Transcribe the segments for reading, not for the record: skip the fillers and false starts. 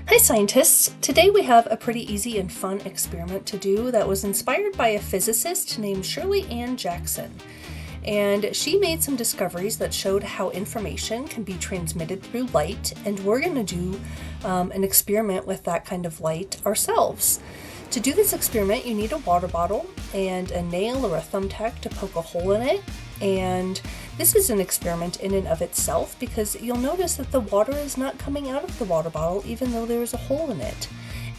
Hi scientists! Today we have a pretty easy and fun experiment to do that was inspired by a physicist named Shirley Ann Jackson. And she made some discoveries that showed how information can be transmitted through light, and we're going to do an experiment with that kind of light ourselves. To do this experiment, you need a water bottle and a nail or a thumbtack to poke a hole in it. And this is an experiment in and of itself because you'll notice that the water is not coming out of the water bottle even though there is a hole in it.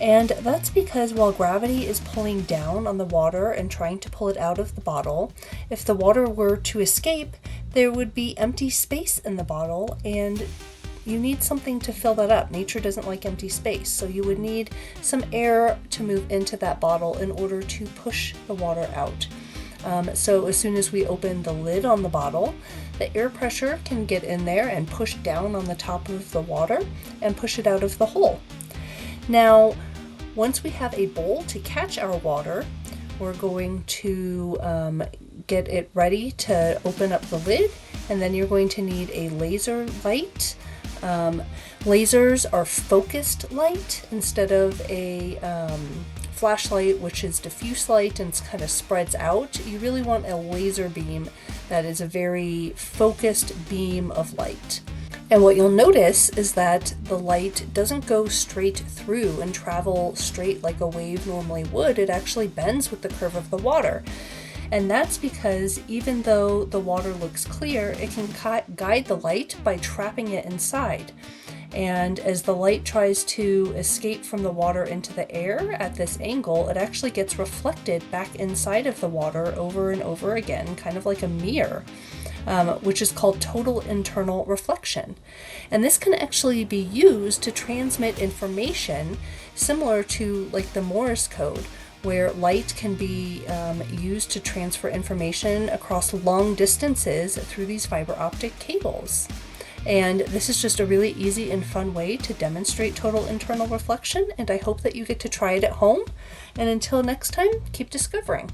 And that's because while gravity is pulling down on the water and trying to pull it out of the bottle, if the water were to escape, there would be empty space in the bottle, and you need something to fill that up. Nature doesn't like empty space, so you would need some air to move into that bottle in order to push the water out. So as soon as we open the lid on the bottle, the air pressure can get in there and push down on the top of the water and push it out of the hole. Now, once we have a bowl to catch our water, we're going to get it ready to open up the lid, and then you're going to need a laser light. Lasers are focused light instead of a flashlight, which is diffuse light and kind of spreads out. You really want a laser beam that is a very focused beam of light. And what you'll notice is that the light doesn't go straight through and travel straight like a wave normally would. It actually bends with the curve of the water. And that's because even though the water looks clear, it can guide the light by trapping it inside. And as the light tries to escape from the water into the air at this angle, it actually gets reflected back inside of the water over and over again, kind of like a mirror, which is called total internal reflection. And this can actually be used to transmit information similar to like the Morse code, where light can be used to transfer information across long distances through these fiber optic cables. And this is just a really easy and fun way to demonstrate total internal reflection, and I hope that you get to try it at home. And until next time, keep discovering.